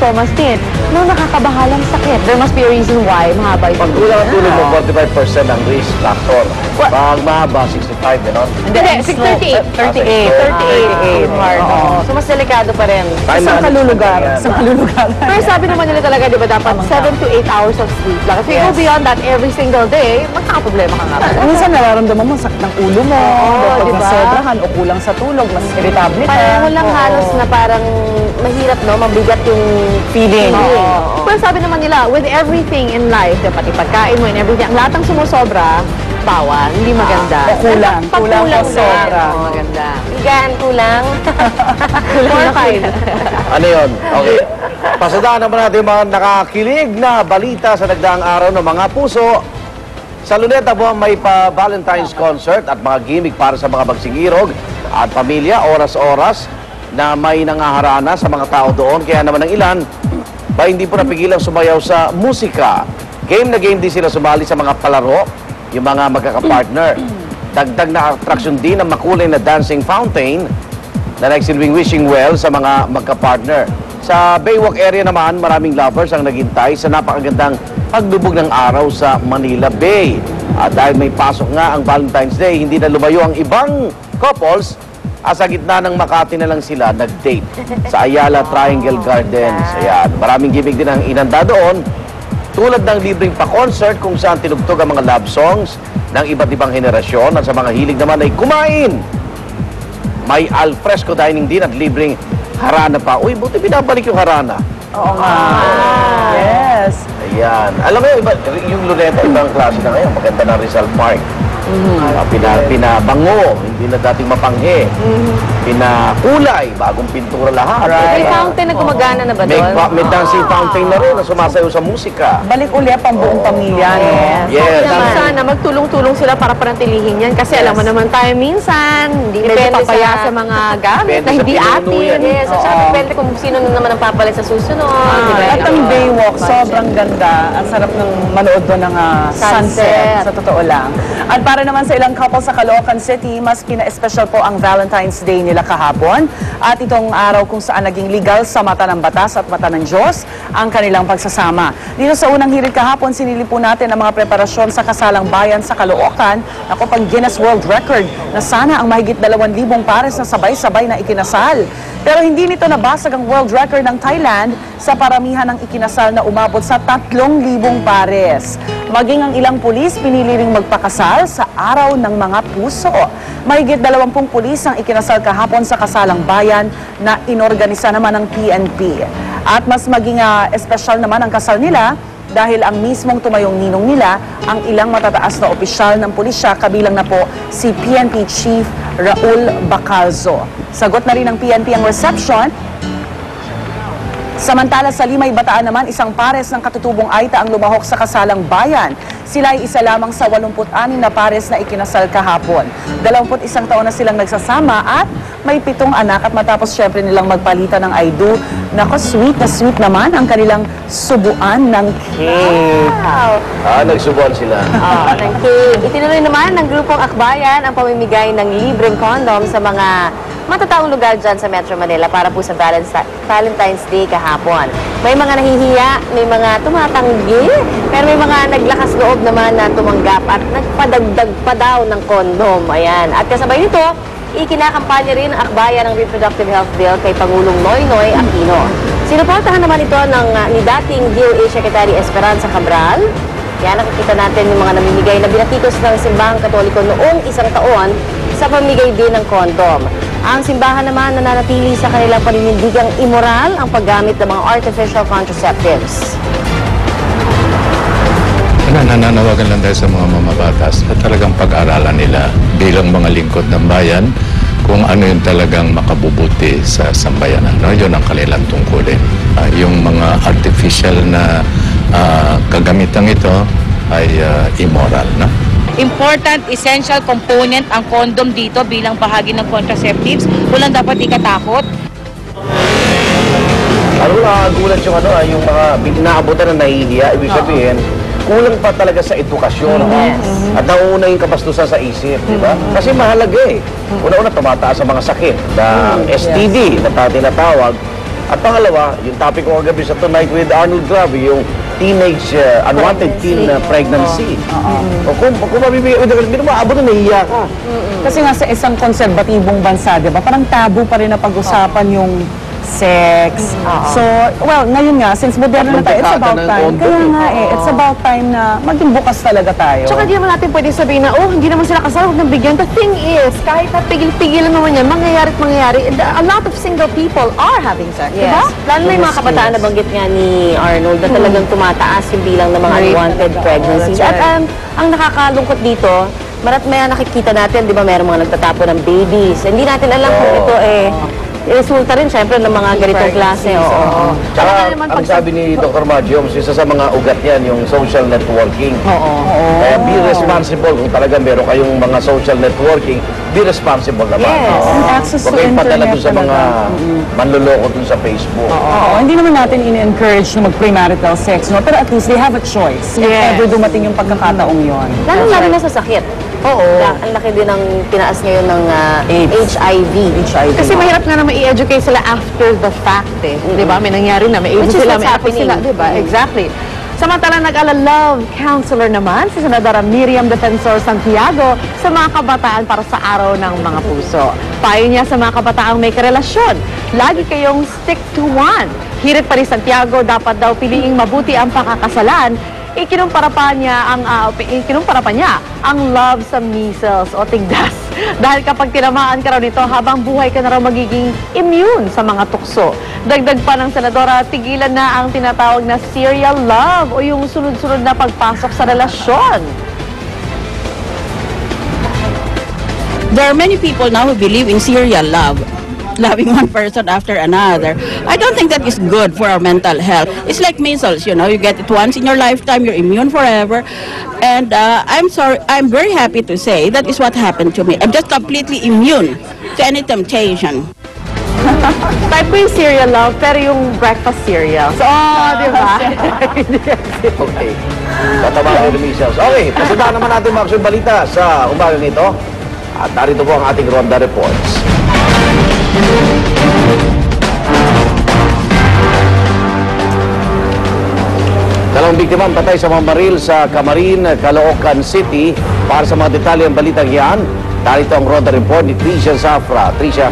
sintomas din ng nakakabahalang sakit. There must be a reason why mahaba yung Pag kulang ang tulog mo, 45% ang risk factor. Pag mahaba, 65, gano'n? Hindi, 38. So, mas delikado pa rin. Isang kalulugar. Pero sabi naman nila talaga, di ba, dapat 7 to 8 hours of sleep lang. If you go beyond that every single day, magkakaproblema ka nga ba? Minsan nararamdaman mo sakit ng ulo mo, pag diba? nasobrahan o kulang sa tulog, mas irritable ka. Pareho lang halos na parang mahirap, no? Mabigat yung feeling. Pero sabi naman nila, with everything in life, pati pagkain mo and everything, ang lahat ng sumusobra, bawal, hindi maganda. O kulang, kulang o Pag-kulang sobra. maganda. Igan, kulang. Ano yun? Okay. Pasadaan naman natin yung mga nakakilig na balita sa nagdaang araw ng mga puso. Sa Luneta po may pa-Valentine's concert at mga gimmick para sa mga bagsigirog at pamilya, oras-oras na may nangaharana sa mga tao doon. Kaya naman ang ilan ba hindi po napigilang sumayaw sa musika. Game na game din sila sumali sa mga palaro, yung mga magkakapartner. Dagdag na attraction din ang makulay na dancing fountain na nagsilbing wishing well sa mga magkapartner. Sa Baywalk area naman, maraming lovers ang naghintay sa napakagandang paglubog ng araw sa Manila Bay. At dahil may pasok nga ang Valentine's Day, hindi na lumayo ang ibang couples. Sa gitna ng Makati na lang sila nag-date sa Ayala Triangle Gardens. Ayan, maraming gimmick din ang inanda doon. Tulad ng libreng pa-concert kung saan tinugtog ang mga love songs ng iba't ibang henerasyon at sa mga hilig naman ay kumain. May alfresco dining din at libreng harana pa. Uy, buti binabalik yung harana. Oo nga. Yes. Ayan. Alam mo yung Luneta, ibang klase na ngayon. Maganda na Rizal Park. Pinabango, hindi na dating mapanghe. Pinakulay, bagong pintura lahat. May fountain na gumagana na ba doon? May dancing fountain na rin na sumasayaw sa musika. Balik uli ang buong pamilya, no? Yes. Sana magtulong-tulong sila para panatilihin yan. Kasi alam mo naman tayo minsan, hindi medyo papaya sa mga gamit na hindi atin. Yes, so depende kung sino na naman ang papalit sa susunod. At ang Baywalk, sobrang ganda. Ang sarap ng manood doon ng sunset, sa totoo lang. At para naman sa ilang couple sa Caloocan City, mas pina-special po ang Valentine's Day nila kahapon. At itong araw kung saan naging legal sa mata ng batas at mata ng Diyos ang kanilang pagsasama. Dito sa unang hirit kahapon, sinili po natin ang mga preparasyon sa kasalang bayan sa Caloocan. Ako pang Guinness World Record na sana ang mahigit 2,000 pares na sabay-sabay na ikinasal. Pero hindi nito nabasag ang world record ng Thailand sa paramihan ng ikinasal na umabot sa 3,000 pares. Maging ang ilang pulis pinili ring magpakasal sa araw ng mga puso. Mahigit 20 pulis ang ikinasal kahapon sa kasalang bayan na inorganisa naman ng PNP. At mas maging espesyal naman ang kasal nila dahil ang mismong tumayong ninong nila ang ilang matataas na opisyal ng pulisya, kabilang na po si PNP Chief Raul Bacalzo. Sagot na rin ng PNP ang reception. Samantala sa Limay Bataan naman, isang pares ng katutubong Aita ang lumahok sa kasalang bayan. Sila ay isa lamang sa 86 na pares na ikinasal kahapon. 21 taon na silang nagsasama at may 7 anak at matapos syempre nilang magpalitan ng I do. Nako, sweet na sweet naman ang kanilang subuan ng cake. Wow! Nagsubuan sila. Ng cake. Itinuloy naman ng grupong Akbayan ang pamimigay ng libreng condom sa mga matataong lugar dyan sa Metro Manila para po sa Valentine's Day kahapon. May mga nahihiya, may mga tumatanggi, pero may mga naglakas loob naman na tumanggap at nagpadagdag pa daw ng kondom. Ayan. At kasabay nito, ikinakampanya rin ang Akbayan ng Reproductive Health Bill kay Pangulong Noynoy Aquino. Sinuportahan naman ito ni dating DOA Secretary Esperanza Cabral. Yan, nakikita natin yung mga namimigay na binatikos ng Simbahang Katoliko noong 1 taon sa pamigay din ng kondom. Ang simbahan naman nananatili sa kanilang paninindigang immoral ang paggamit ng mga artificial contraceptives. Nananawagan lang tayo sa mga mamabatas na talagang pag-aralan nila bilang mga lingkod ng bayan kung ano yung talagang makabubuti sa sambayanan. No? Yun ang kanilang tungkulin. Yung mga artificial na kagamitang ito ay immoral. No? Important, essential component ang condom dito bilang bahagi ng contraceptives. Walang dapat ikatakot. Ano gulat yung mga inaabutan na nahihiya, ibig sabihin, kulang pa talaga sa edukasyon. At nauuna yung kabastusan sa isip, di ba? Kasi mahalaga eh. Una-una tumataas ang mga sakit na STD na tinatawag At pangalawa, yung topic ko kagabi sa Tonight with Arnold, grabe, yung teenage, unwanted teen pregnancy. O kung mabibigay, hindi mo maabot na nahiya ka. Kasi nga sa isang konserbatibong bansa, di ba, parang tabu pa rin na pag-usapan yung sex. So, well, ngayon nga, since moderno na tayo, it's about time. Kaya nga it's about time na maging bukas talaga tayo. Tsaka di naman natin pwede sabihin na, hindi naman sila kasal, huwag nang bigyan. The thing is, kahit na pigil-pigilan naman yan, mangyayari at mangyayari. A lot of single people are having sex, Yes. diba? Lalo na yung mga kabataan na banggit nga ni Arnold na talagang tumataas yung bilang ng mga unwanted pregnancies. That's At ang nakakalungkot dito, may nakikita natin, di ba, mayroong mga nagtatapo ng babies. Hindi natin alam kung ito resulta rin syempre ng mga ganitong klase. Tsaka, ang sabi ni Dr. Maggio, isa sa mga ugat yan, yung social networking. Kaya be responsible kung talaga meron kayong mga social networking, be responsible naman. Yes, and access to Huwag kayong padala internet dun sa mga manloloko dun sa Facebook. Hindi naman natin in-encourage na mag-premarital sex, no? Pero at least they have a choice if ever dumating yung pagkakataong yon. Lalo na sa sakit. Ang laki din ng tinaas ngayon ng HIV. Kasi mahirap nga naman i-educate sila after the fact eh. Di ba? May nangyari na, may Which AIDS is sila, what's may ako sila. happening. Di ba? Exactly. Samantala nag-ala-love counselor naman si Senadora Miriam Defensor Santiago sa mga kabataan para sa Araw ng Mga Puso. Payo niya sa mga kabataang may karelasyon, lagi kayong stick to one. Hirit pa rin Santiago, dapat daw piliing mabuti ang pakakasalan. Ikinumpara pa niya ang love sa measles o tigdas. Dahil kapag tinamaan ka raw nito, habang buhay ka na raw magiging immune sa mga tukso. Dagdag pa ng senadora, tigilan na ang tinatawag na serial love o yung sunod-sunod na pagpasok sa relasyon. There are many people now who believe in serial love, loving one person after another. I don't think that is good for our mental health. It's like measles, you know, you get it once in your lifetime, you're immune forever. And I'm very happy to say that is what happened to me. I'm just completely immune to any temptation. Type ko yung serial love, pero yung breakfast cereal. So, di ba? Okay. Tatabang yung measles. Okay, pasundan naman natin mga aksyon balita sa umaga nito. At narito po ang ating Ronda Reports. Dalawang biktima ang patay sa mga baril sa Camarin, Caloocan City. Para sa mga detalye ang balitang yan, narito ang Ronda Report ni Tricia Zafra. Tricia.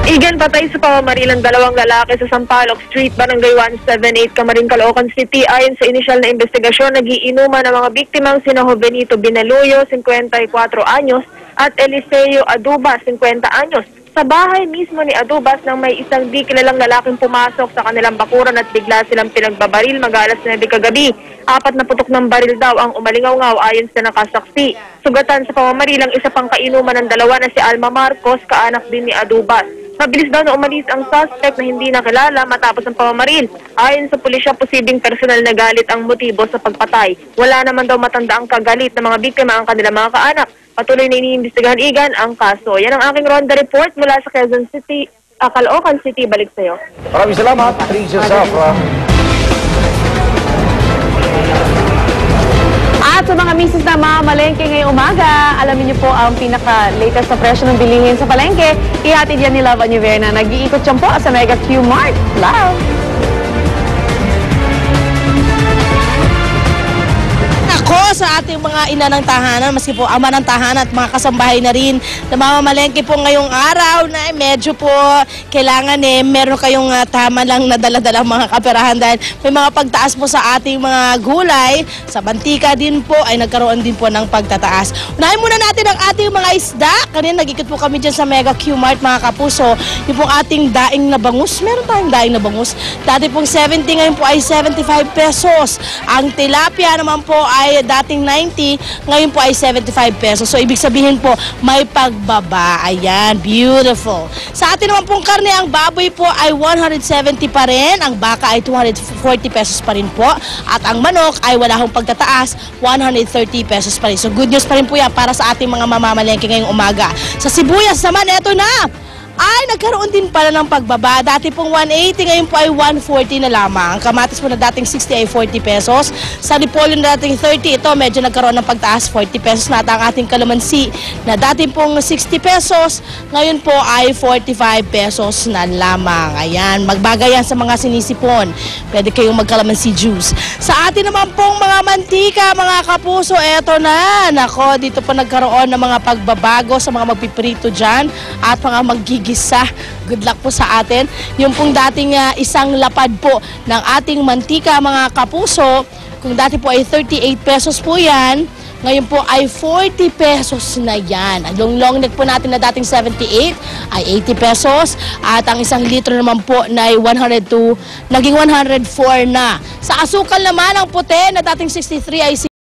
Igan, patay sa pamamaril ang dalawang lalaki sa Sampaloc Street, Barangay 178, Camarin, Caloocan City. Ayon sa inisyal na investigasyon, nagiinuman ang mga biktimang sina Jovenito Binaluyo, 54 anyos, at Eliseo Adubas, 50 anyos. Sa bahay mismo ni Adubas nang may isang di kilalang lalaking pumasok sa kanilang bakuran at bigla silang pinagbabaril mag-alas 9 kagabi. 4 na putok ng baril daw ang umalingaw-ngaw ayon sa nakasaksi. Sugatan sa pamamaril ang isa pang kainuman ng dalawa na si Alma Marcos, kaanak din ni Adubas. Mabilis daw na umalis ang suspect na hindi nakilala matapos ang pamamaril. Ayon sa pulisya, posibleng personal na galit ang motibo sa pagpatay. Wala naman daw matanda ang kagalit ng mga biktima ang kanilang mga kaanak. Patuloy na iniimbestigahan Igan ang kaso. Yan ang aking Ronda Report mula sa Quezon City, Caloocan City. Balik sa'yo. Maraming salamat, Tricia Zafra. At sa mga misis na mamalengke ngayong umaga, alamin niyo po ang pinaka-latest na presyo ng bilihin sa palengke. Ihatid yan ni Love Aniverna. Nag-iikot siya po sa Mega Q Mart. Love! Ako sa ating mga ina ng tahanan, maski po ama ng tahanan at mga kasambahay na rin na mamamalengke po ngayong araw na medyo po kailangan meron kayong tama lang na dala-dalang mga kaperahan dahil may mga pagtaas po sa ating mga gulay. Sa mantika din po ay nagkaroon din po ng pagtataas. Unahin muna natin ang ating mga isda. Kanina nagikot po kami dyan sa Mega Q Mart mga kapuso. Yung pong ating daing na bangus. Meron tayong daing na bangus. Dati pong 70, ngayon po ay 75 pesos. Ang tilapia naman po ay dating 90, ngayon po ay 75 pesos. So, ibig sabihin po, may pagbaba. Ayan, beautiful. Sa atin naman pong karne, ang baboy po ay 170 pa rin. Ang baka ay 240 pesos pa rin po. At ang manok ay wala hong pagtataas, 130 pesos pa rin. So, good news pa rin po yan para sa ating mga mamamalengke ngayong umaga. Sa sibuyas naman, eto na! ay nagkaroon din pala ng pagbaba. Dati pong 180, ngayon po ay 140 na lamang. Ang kamatis po na dating 60 ay 40 pesos. Sa repolyo na dating 30, ito medyo nagkaroon ng pagtaas, 40 pesos na. At ang ating kalamansi na dating pong 60 pesos, ngayon po ay 45 pesos na lamang. Ayan, magbagay yan sa mga sinisipon. Pwede kayong magkalamansi juice. Sa atin naman pong mga mantika, mga kapuso, eto na. Nako, dito po nagkaroon ng mga pagbabago sa mga magpiprito dyan at mga maggigisa. Good luck po sa atin. Yung pong dating isang lapad po ng ating mantika, mga kapuso, kung dati po ay 38 pesos po yan, ngayon po ay 40 pesos na yan. Yung long neck po natin na dating 78 ay 80 pesos. At ang isang litro naman po na ay 102, naging 104 na. Sa asukal naman, ang puti na dating 63 ay